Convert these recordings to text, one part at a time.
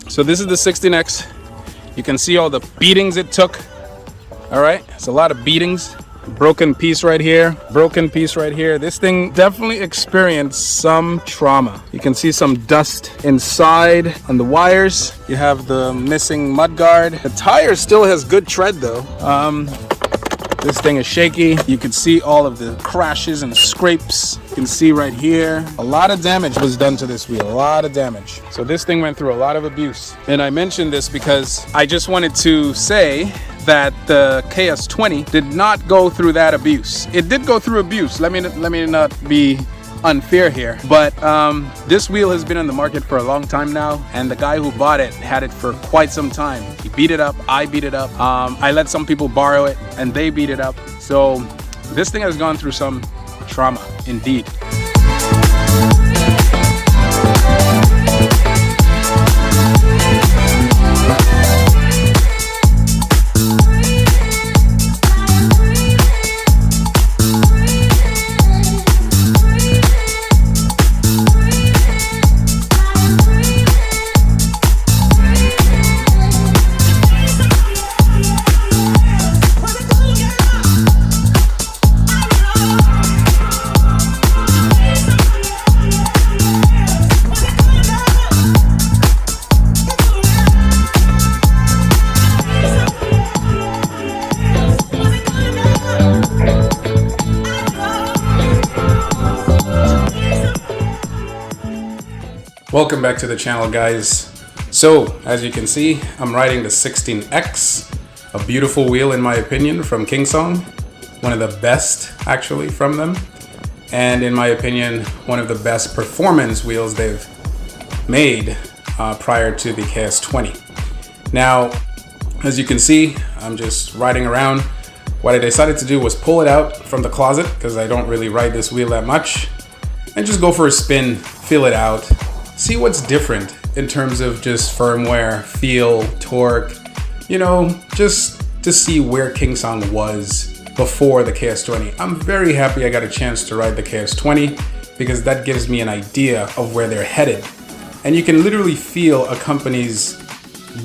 So this is the 16X. You can see all the beatings it took. All right, it's a lot of beatings. Broken piece right here, broken piece right here. This thing definitely experienced some trauma. You can see some dust inside on the wires. You have the missing mudguard. The tire still has good tread though. This thing is shaky. You can see all of the crashes and scrapes. You can see right here. A lot of damage was done to this wheel, a lot of damage. So this thing went through a lot of abuse. And I mentioned this because I just wanted to say that the KS20 did not go through that abuse. It did go through abuse. Let me not be unfair here, but this wheel has been on the market for a long time now, and the guy who bought it had it for quite some time. He beat it up, I beat it up, I let some people borrow it and they beat it up. So this thing has gone through some trauma indeed. Welcome back to the channel, guys. So as you can see, I'm riding the 16X, a beautiful wheel in my opinion from Kingsong, one of the best actually from them, and in my opinion one of the best performance wheels they've made prior to the KS20. Now as you can see, I'm just riding around. What I decided to do was pull it out from the closet because I don't really ride this wheel that much, and just go for a spin, feel it out, see what's different in terms of just firmware, feel, torque, you know, just to see where Kingsong was before the KS20. I'm very happy I got a chance to ride the KS20 because that gives me an idea of where they're headed. And you can literally feel a company's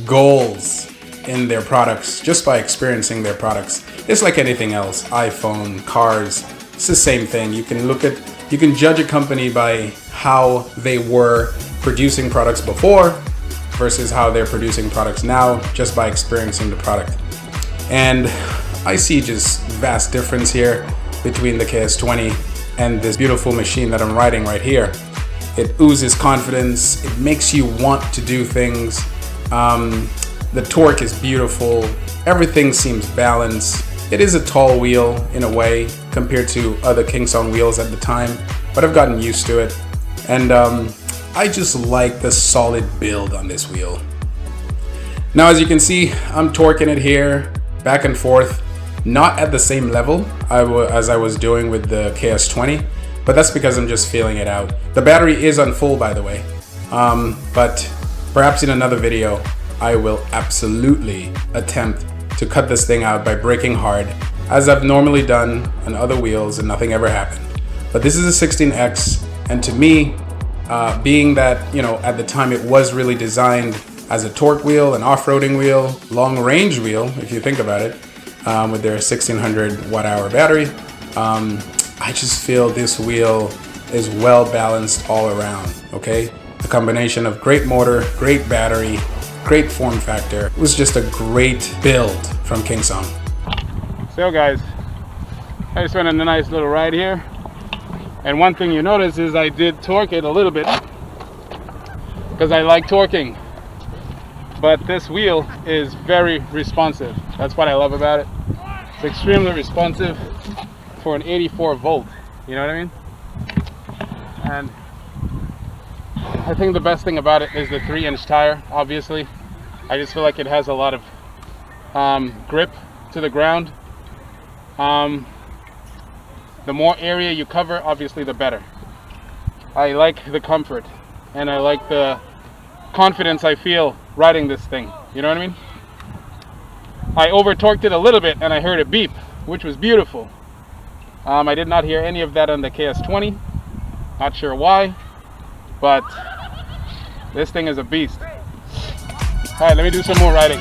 goals in their products just by experiencing their products. It's like anything else, iPhone, cars, it's the same thing. You can judge a company by how they were producing products before versus how they're producing products now just by experiencing the product. And I see just vast difference here between the KS20 and this beautiful machine that I'm riding right here. It oozes confidence, it makes you want to do things. The torque is beautiful, everything seems balanced. It is a tall wheel in a way compared to other Kingsong wheels at the time, but I've gotten used to it. And I just like the solid build on this wheel. Now as you can see, I'm torquing it here back and forth, not at the same level as I was doing with the KS20, but that's because I'm just feeling it out. The battery is on full, by the way, but perhaps in another video I will absolutely attempt to cut this thing out by braking hard, as I've normally done on other wheels and nothing ever happened. But this is a 16X, and to me, being that, you know, at the time it was really designed as a torque wheel, an off-roading wheel, long-range wheel, if you think about it, with their 1600 watt-hour battery, I just feel this wheel is well balanced all around, okay? A combination of great motor, great battery, great form factor. It was just a great build from Kingsong. So guys, I just went on a nice little ride here. And one thing you notice is I did torque it a little bit because I like torquing. But this wheel is very responsive. That's what I love about it. It's extremely responsive for an 84 volt. You know what I mean? And I think the best thing about it is the 3-inch tire, obviously. I just feel like it has a lot of grip to the ground. The more area you cover, obviously the better. I like the comfort and I like the confidence I feel riding this thing. You know what I mean? I over torqued it a little bit and I heard it beep, which was beautiful. I did not hear any of that on the KS20. Not sure why, but this thing is a beast. All right, let me do some more riding.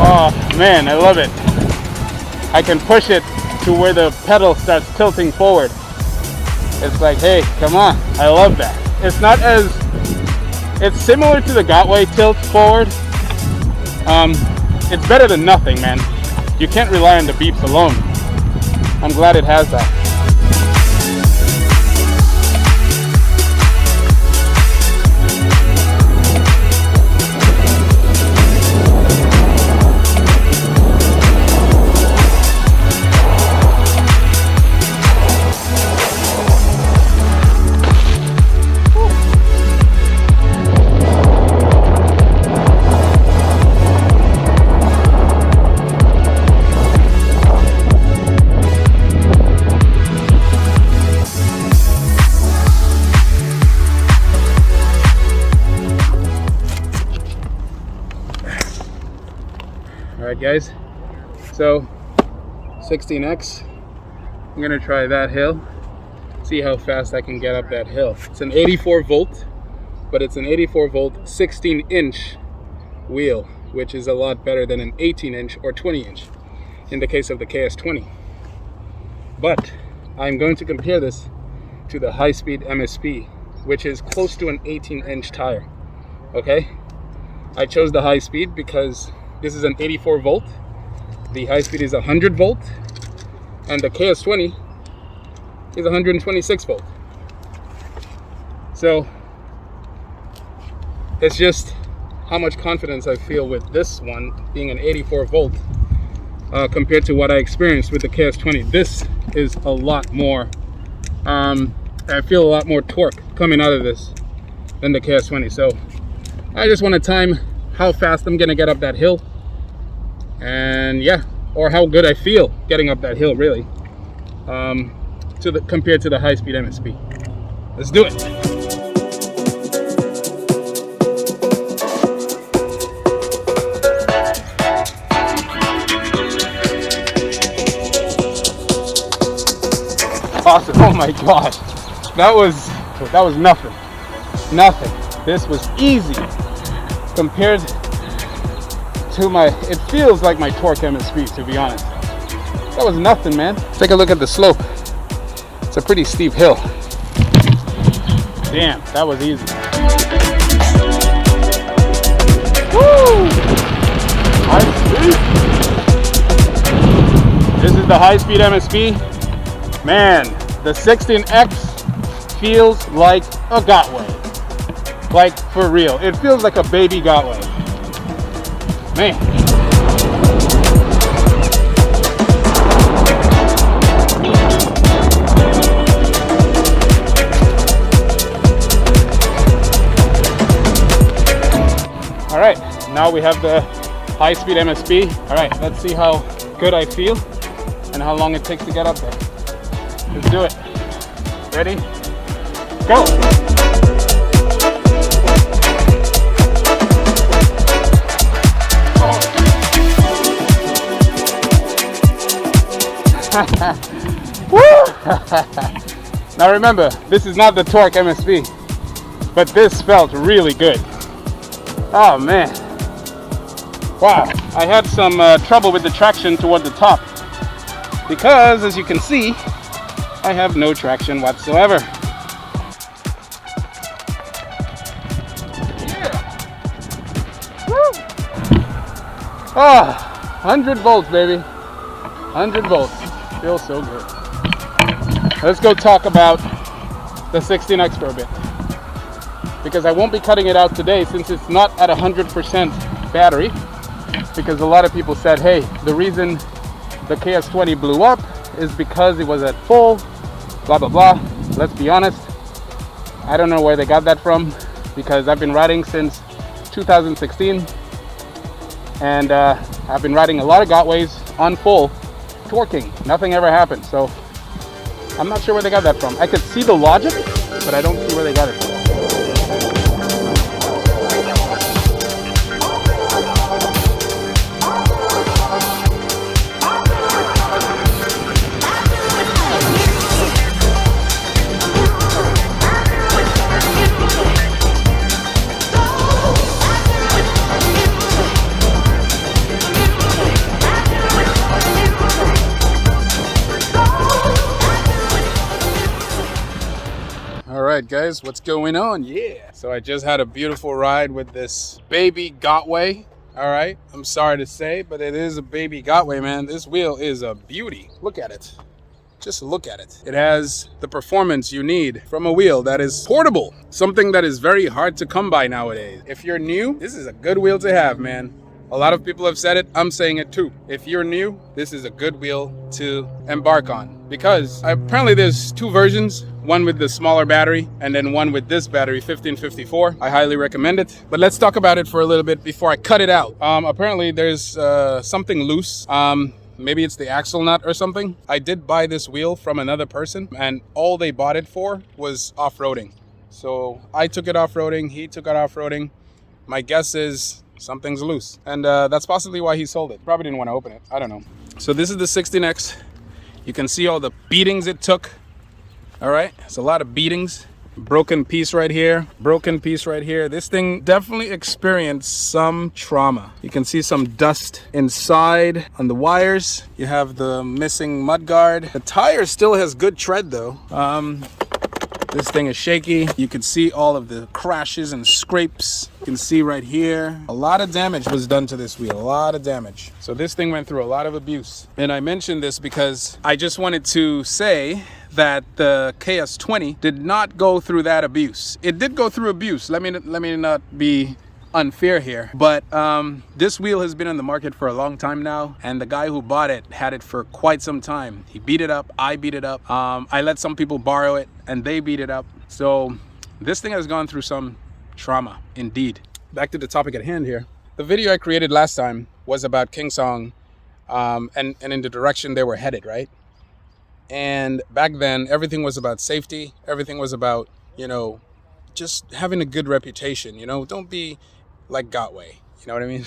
Oh man, I love it. I can push it to where the pedal starts tilting forward. It's like, hey, come on. I love that. It's not as, it's similar to the Gotway tilt forward. It's better than nothing, man. You can't rely on the beeps alone. I'm glad it has that. Alright guys, so 16X, I'm gonna try that hill, see how fast I can get up that hill. It's an 84 volt, but it's an 84 volt 16-inch wheel, which is a lot better than an 18-inch or 20-inch in the case of the KS20. But I'm going to compare this to the high-speed MSP, which is close to an 18-inch tire. Okay, I chose the high speed because this is an 84 volt, the high speed is 100 volt, and the KS20 is 126 volt. So it's just how much confidence I feel with this one being an 84 volt compared to what I experienced with the KS20. This is a lot more, I feel a lot more torque coming out of this than the KS20. So I just want to time how fast I'm gonna get up that hill, and yeah, or how good I feel getting up that hill, really, compared to the high-speed MSP. Let's do it. Awesome! Oh my gosh, that was nothing. This was easy compared to my, it feels like my torque MSP, to be honest. That was nothing, man. Take a look at the slope. It's a pretty steep hill. Damn, that was easy. Woo! High speed. This is the high-speed MSP. Man, the 16X feels like a Gotway. Like, for real. It feels like a baby Gotway. Man. All right, now we have the high-speed MSP. All right, let's see how good I feel and how long it takes to get up there. Let's do it. Ready? Go! Woo! Now remember, this is not the torque MSP, but this felt really good. Oh man. Wow, I had some trouble with the traction toward the top because, as you can see, I have no traction whatsoever. Yeah. Woo! Ah, 100 volts, baby. 100 volts. Feels so good. Let's go talk about the 16X for a bit, because I won't be cutting it out today since it's not at 100% battery, because a lot of people said, hey, the reason the KS20 blew up is because it was at full, blah blah blah. Let's be honest, I don't know where they got that from, because I've been riding since 2016 and I've been riding a lot of Gotways on full, torquing. Nothing ever happened. So I'm not sure where they got that from. I could see the logic, but I don't see where they got it from. Alright guys, what's going on? Yeah! So I just had a beautiful ride with this baby Gotway. Alright, I'm sorry to say, but it is a baby Gotway, man. This wheel is a beauty. Look at it. Just look at it. It has the performance you need from a wheel that is portable. Something that is very hard to come by nowadays. If you're new, this is a good wheel to have, man. A lot of people have said it, I'm saying it too. If you're new, this is a good wheel to embark on. Because apparently there's two versions, one with the smaller battery and then one with this battery, 1554. I highly recommend it. But let's talk about it for a little bit before I cut it out. Apparently there's something loose. Maybe it's the axle nut or something. I did buy this wheel from another person and all they bought it for was off-roading. So I took it off-roading, he took it off-roading. My guess is something's loose. And that's possibly why he sold it. Probably didn't want to open it. I don't know. So this is the 16X. You can see all the beatings it took. All right, it's a lot of beatings. Broken piece right here, broken piece right here. This thing definitely experienced some trauma. You can see some dust inside on the wires. You have the missing mud guard. The tire still has good tread though. This thing is shaky. You can see all of the crashes and scrapes. You can see right here. A lot of damage was done to this wheel, a lot of damage. So this thing went through a lot of abuse. And I mentioned this because I just wanted to say that the KS20 did not go through that abuse. It did go through abuse. Let me not be unfair here, but this wheel has been on the market for a long time now, and the guy who bought it had it for quite some time. He beat it up, I beat it up. I let some people borrow it and they beat it up. So this thing has gone through some trauma indeed. Back to the topic at hand here. The video I created last time was about Kingsong and in the direction they were headed, right? And back then everything was about safety. Everything was about, you know, just having a good reputation, you know, don't be like Gotway, you know what I mean?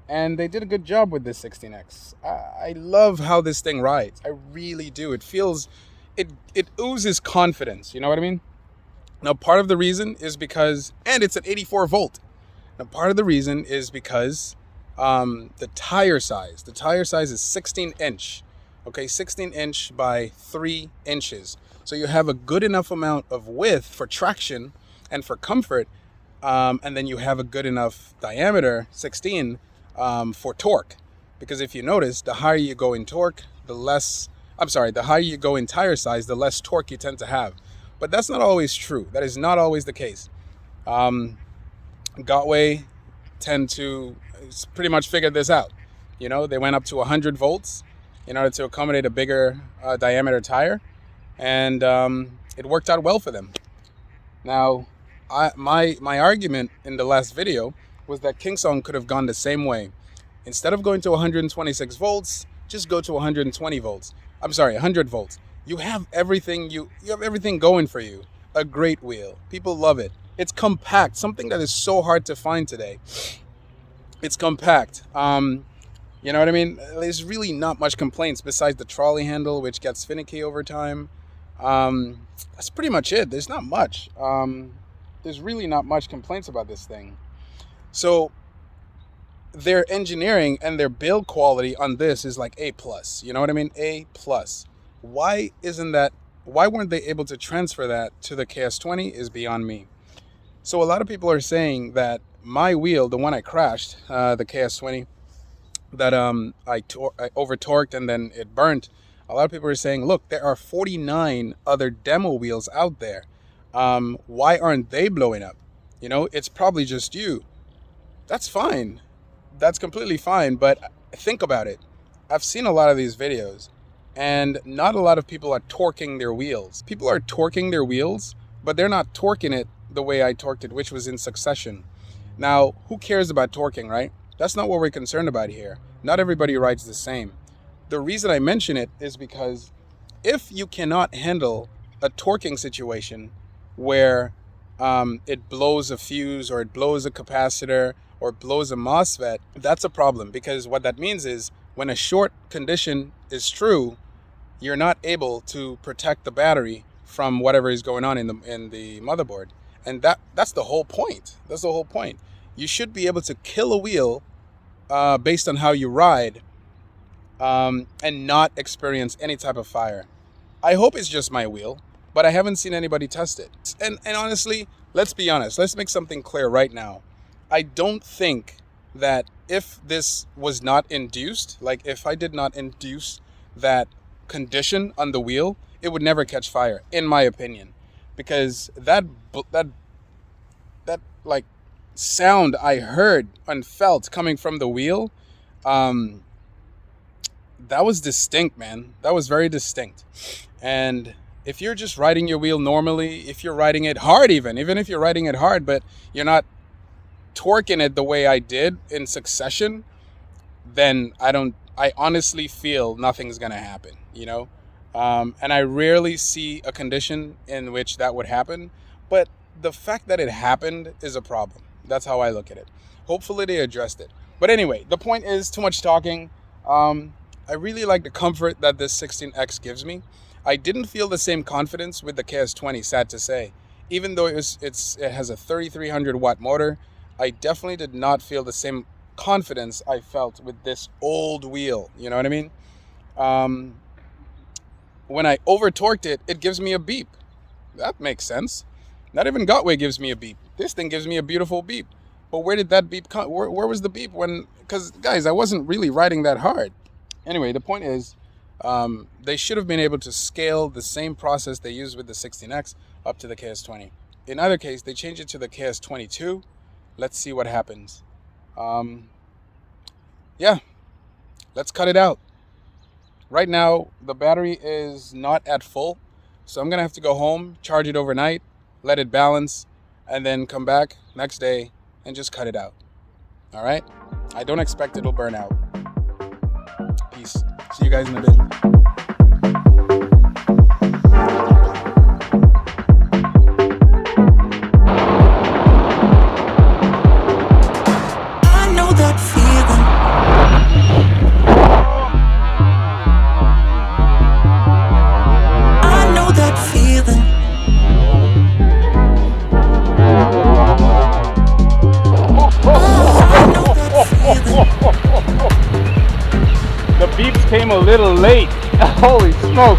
And they did a good job with this 16X. I love how this thing rides. I really do. It feels, it oozes confidence, you know what I mean? Now, part of the reason is because, and it's an 84 volt. Now, part of the reason is because the tire size is 16 inch, okay? 16 inch by 3 inches. So you have a good enough amount of width for traction and for comfort, and then you have a good enough diameter, 16, for torque. Because if you notice, the higher you go in torque, the higher you go in tire size, the less torque you tend to have. But that's not always true. That is not always the case. Gotway tend to pretty much figured this out. You know, they went up to 100 volts in order to accommodate a bigger diameter tire. And it worked out well for them. Now, my argument in the last video was that Kingsong could have gone the same way. Instead of going to 126 volts, just go to 120 volts. I'm sorry, 100 volts. You have everything. You have everything going for you. A great wheel. People love it. It's compact. Something that is so hard to find today. It's compact. You know what I mean? There's really not much complaints besides the trolley handle, which gets finicky over time. That's pretty much it. There's not much. There's really not much complaints about this thing. So their engineering and their build quality on this is like A+. You know what I mean? A+. Why weren't they able to transfer that to the KS20 is beyond me. So a lot of people are saying that my wheel, the one I crashed, the KS20, that I over torqued and then it burnt. A lot of people are saying, look, there are 49 other demo wheels out there. Why aren't they blowing up? You know, it's probably just you. That's fine. That's completely fine. But think about it. I've seen a lot of these videos and not a lot of people are torquing their wheels. People are torquing their wheels, but they're not torquing it the way I torqued it, which was in succession. Now, who cares about torquing, right? That's not what we're concerned about here. Not everybody rides the same. the reason I mention it is because if you cannot handle a torquing situation where it blows a fuse or it blows a capacitor or it blows a MOSFET, that's a problem, because what that means is when a short condition is true, you're not able to protect the battery from whatever is going on in the motherboard. And that's the whole point. That's the whole point. You should be able to kill a wheel based on how you ride and not experience any type of fire. I hope it's just my wheel, but I haven't seen anybody test it. And honestly, let's be honest. Let's make something clear right now. I don't think that if this was not induced, like if I did not induce that condition on the wheel, it would never catch fire, in my opinion, because that like sound I heard and felt coming from the wheel, that was distinct, man. That was very distinct. And if you're just riding your wheel normally, if you're riding it hard, even if you're riding it hard, but you're not torquing it the way I did in succession, then I honestly feel nothing's gonna happen, you know? And I rarely see a condition in which that would happen, but the fact that it happened is a problem. That's how I look at it. Hopefully they addressed it. But anyway, the point is, too much talking. I really like the comfort that this 16X gives me. I didn't feel the same confidence with the KS20, sad to say. Even though it has a 3300 watt motor, I definitely did not feel the same confidence I felt with this old wheel. You know what I mean? When I over torqued it, it gives me a beep. That makes sense. Not even Gotway gives me a beep. This thing gives me a beautiful beep. But where did that beep come? Where was the beep when? Because guys, I wasn't really riding that hard. Anyway, the point is, they should have been able to scale the same process they used with the 16X up to the KS20. In either case, they changed it to the KS22. Let's see what happens. Yeah, let's cut it out. Right now, the battery is not at full, so I'm gonna have to go home, charge it overnight, let it balance, and then come back next day and just cut it out. All right? I don't expect it'll burn out. Peace. See you guys in a bit. The beeps came a little late. Holy smoke.